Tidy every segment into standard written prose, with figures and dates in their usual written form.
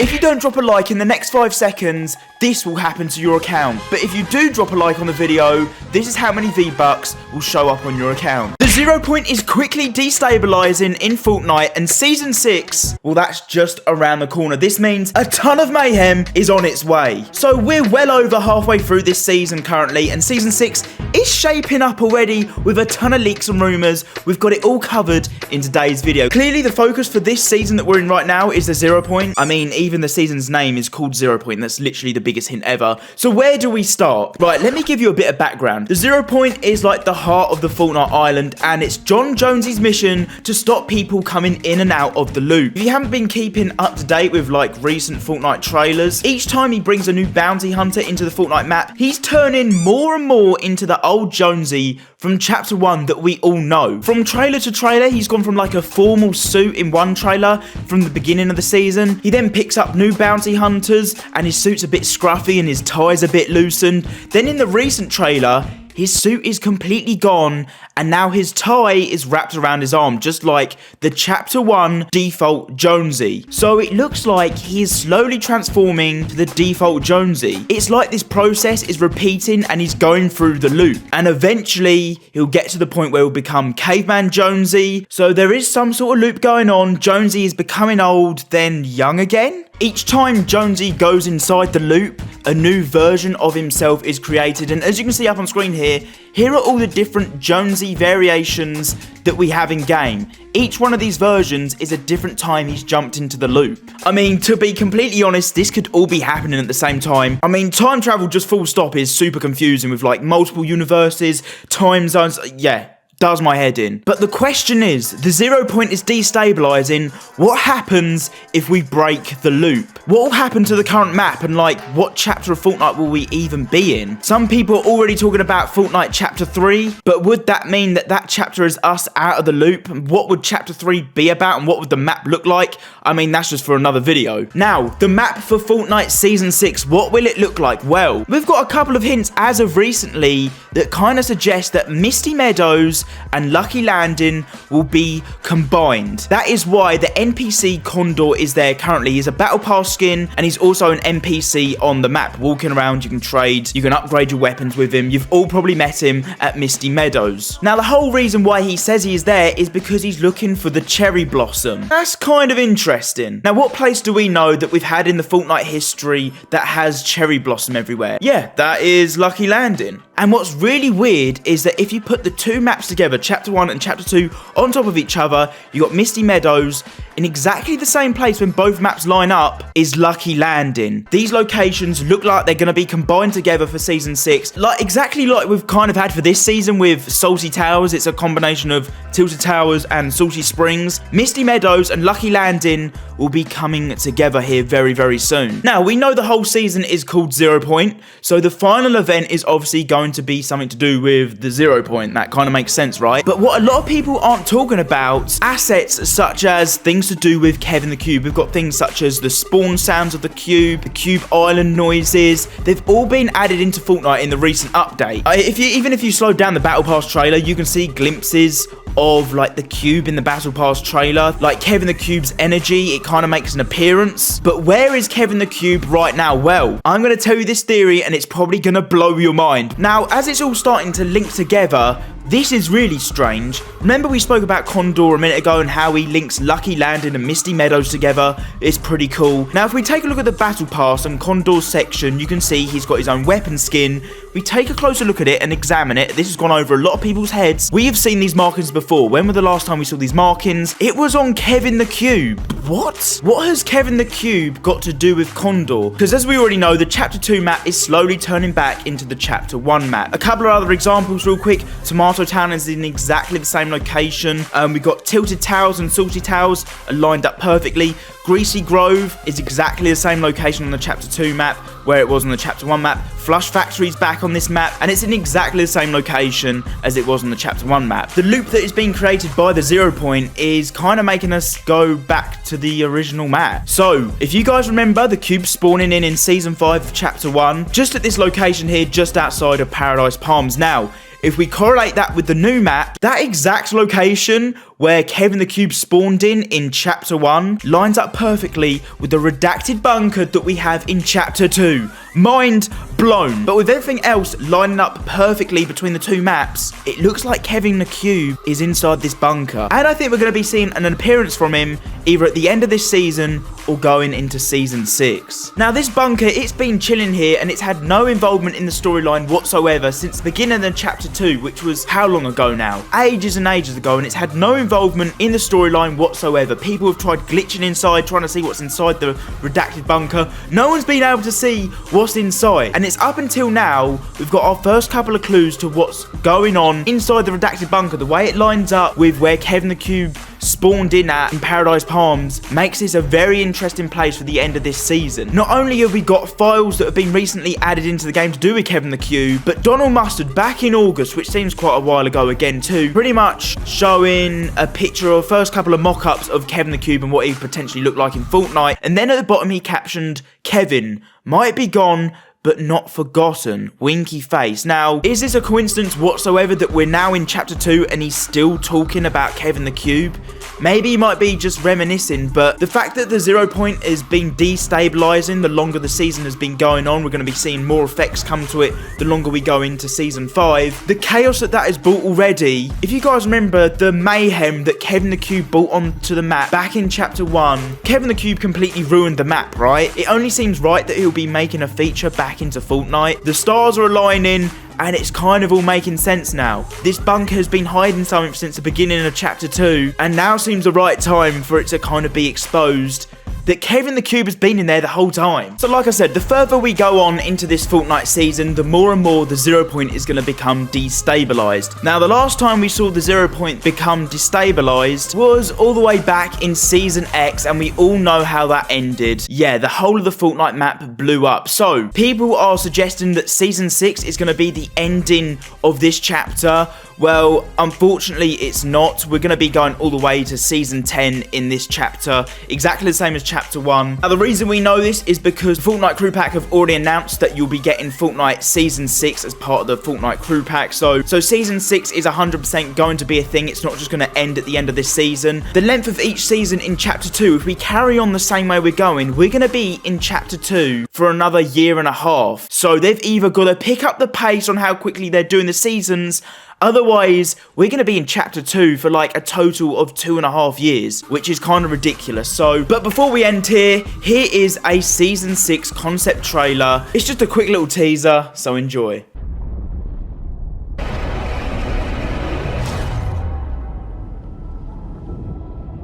If you don't drop a like in the next 5 seconds, this will happen to your account. But if you do drop a like on the video, this is how many V-Bucks will show up on your account. The 0 point is quickly destabilizing in Fortnite, and Season 6, well, that's just around the corner. This means a ton of mayhem is on its way. So we're well over halfway through this season currently, and Season 6 is shaping up already with a ton of leaks and rumors. We've got it all covered in today's video. Clearly, the focus for this season that we're in right now is the 0 point. I mean, even the season's name is called 0 point. That's literally the biggest hint ever. So where do we start? Right, let me give you a bit of background. The 0 point is like the heart of the Fortnite island, and it's John Jonesy's mission to stop people coming in and out of the loop. If you haven't been keeping up to date with like recent Fortnite trailers, each time he brings a new bounty hunter into the Fortnite map, he's turning more and more into the old Jonesy from chapter 1 that we all know. From trailer to trailer, he's gone from like a formal suit in one trailer from the beginning of the season. He then picks up new bounty hunters and his suit's a bit scruffy and his tie's a bit loosened. Then in the recent trailer, his suit is completely gone, and now his tie is wrapped around his arm, just like the Chapter 1 default Jonesy. So it looks like he is slowly transforming to the default Jonesy. It's like this process is repeating and he's going through the loop. And eventually, he'll get to the point where he'll become Caveman Jonesy. So there is some sort of loop going on. Jonesy is becoming old, then young again. Each time Jonesy goes inside the loop, a new version of himself is created, and as you can see up on screen here are all the different Jonesy variations that we have in game. Each one of these versions is a different time he's jumped into the loop. I mean, to be completely honest, this could all be happening at the same time. I mean, time travel just full stop is super confusing with like multiple universes, time zones, yeah. Does my head in. But the question is, the 0 point is destabilizing. What happens if we break the loop? What will happen to the current map, and like what chapter of Fortnite will we even be in? Some people are already talking about Fortnite chapter 3, but would that mean that that chapter is us out of the loop? What would chapter 3 be about, and what would the map look like? I mean, that's just for another video. Now, the map for Fortnite Season 6, what will it look like? Well, we've got a couple of hints as of recently that kind of suggest that Misty Meadows and Lucky Landing will be combined. That is why the NPC Condor is there currently. He's a Battle Pass skin, and he's also an NPC on the map. Walking around, you can trade, you can upgrade your weapons with him. You've all probably met him at Misty Meadows. Now, the whole reason why he says he is there is because he's looking for the cherry blossom. That's kind of interesting. Now, what place do we know that we've had in the Fortnite history that has cherry blossom everywhere? Yeah, that is Lucky Landing. And what's really weird is that if you put the two maps together, Chapter 1 and Chapter 2, on top of each other, you got Misty Meadows. In exactly the same place when both maps line up is Lucky Landing. These locations look like they're going to be combined together for Season 6. Like exactly like we've kind of had for this season with Salty Towers. It's a combination of Tilted Towers and Salty Springs. Misty Meadows and Lucky Landing will be coming together here very, very soon. Now, we know the whole season is called 0 point, so the final event is obviously going to be something to do with the 0 point. That kind of makes sense, right? But what a lot of people aren't talking about, assets such as things to do with Kevin the Cube. We've got things such as the spawn sounds of the Cube Island noises. They've all been added into Fortnite in the recent update. Even if you slow down the Battle Pass trailer, you can see glimpses of like the Cube in the Battle Pass trailer. Like Kevin the Cube's energy, it kind of makes an appearance. But where is Kevin the Cube right now? Well, I'm going to tell you this theory and it's probably going to blow your mind. Now, as it's all starting to link together, this is really strange. Remember we spoke about Condor a minute ago and how he links Lucky Landing and Misty Meadows together? It's pretty cool. Now, if we take a look at the Battle Pass and Condor's section, you can see he's got his own weapon skin. We take a closer look at it and examine it. This has gone over a lot of people's heads. We have seen these markings before. When was the last time we saw these markings? It was on Kevin the Cube. What? What has Kevin the Cube got to do with Condor? Because as we already know, the Chapter 2 map is slowly turning back into the Chapter 1 map. A couple of other examples real quick. Tomato Town is in exactly the same location. We've got Tilted Towers and Salty Towers are lined up perfectly. Greasy Grove is exactly the same location on the Chapter 2 map where it was on the Chapter 1 map. Flush Factory's back on this map, and it's in exactly the same location as it was on the Chapter 1 map. The loop that is being created by the 0 point is kind of making us go back to the original map. So, if you guys remember the cube spawning in Season 5 of Chapter 1, just at this location here, just outside of Paradise Palms. Now, if we correlate that with the new map, that exact location where Kevin the Cube spawned in Chapter 1 lines up perfectly with the redacted bunker that we have in Chapter 2. Mind blown. But with everything else lining up perfectly between the two maps, it looks like Kevin the Cube is inside this bunker. And I think we're going to be seeing an appearance from him either at the end of this season or going into Season 6. Now, this bunker, it's been chilling here and it's had no involvement in the storyline whatsoever since the beginning of Chapter 2, which was how long ago now? Ages and ages ago, and it's had no involvement in the storyline whatsoever. People have tried glitching inside, trying to see what's inside the redacted bunker. No one's been able to see what's inside. And it's up until now, we've got our first couple of clues to what's going on inside the redacted bunker. The way it lines up with where Kevin the Cube spawned in Paradise Palms makes this a very interesting place for the end of this season. Not only have we got files that have been recently added into the game to do with Kevin the Cube, but Donald Mustard back in August, which seems quite a while ago again too, pretty much showing a picture of first couple of mock-ups of Kevin the Cube and what he potentially looked like in Fortnite, and then at the bottom he captioned, "Kevin might be gone, but not forgotten, winky face." Now, is this a coincidence whatsoever that we're now in Chapter 2 and he's still talking about Kevin the Cube? Maybe he might be just reminiscing, but the fact that the 0 point has been destabilizing the longer the season has been going on, we're going to be seeing more effects come to it the longer we go into Season 5. The chaos that has brought already, if you guys remember the mayhem that Kevin the Cube brought onto the map back in Chapter 1, Kevin the Cube completely ruined the map, right? It only seems right that he'll be making a feature back into Fortnite. The stars are aligning and it's kind of all making sense now. This bunker has been hiding something since the beginning of Chapter 2, and now seems the right time for it to kind of be exposed that Kevin the Cube has been in there the whole time. So like I said, the further we go on into this Fortnite season, the more and more the 0 point is going to become destabilized. Now, the last time we saw the 0 point become destabilized was all the way back in Season X, and we all know how that ended. Yeah, the whole of the Fortnite map blew up. So people are suggesting that Season 6 is going to be the ending of this chapter. Well, unfortunately, it's not. We're going to be going all the way to Season 10 in this chapter, exactly the same as Chapter 1. Now, the reason we know this is because Fortnite Crew Pack have already announced that you'll be getting Fortnite Season 6 as part of the Fortnite Crew Pack. So Season 6 is 100% going to be a thing. It's not just going to end at the end of this season. The length of each season in Chapter 2, if we carry on the same way we're going, we're going to be in Chapter 2 for another year and a half. So they've either got to pick up the pace on how quickly they're doing the seasons, otherwise, we're going to be in Chapter 2 for like a total of 2.5 years, which is kind of ridiculous. So, but before we end here is a Season 6 concept trailer. It's just a quick little teaser, so enjoy.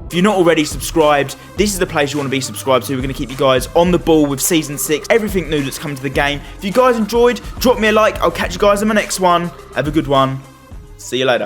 If you're not already subscribed, this is the place you want to be subscribed to. We're going to keep you guys on the ball with Season 6, everything new that's come to the game. If you guys enjoyed, drop me a like. I'll catch you guys in my next one. Have a good one. See you later.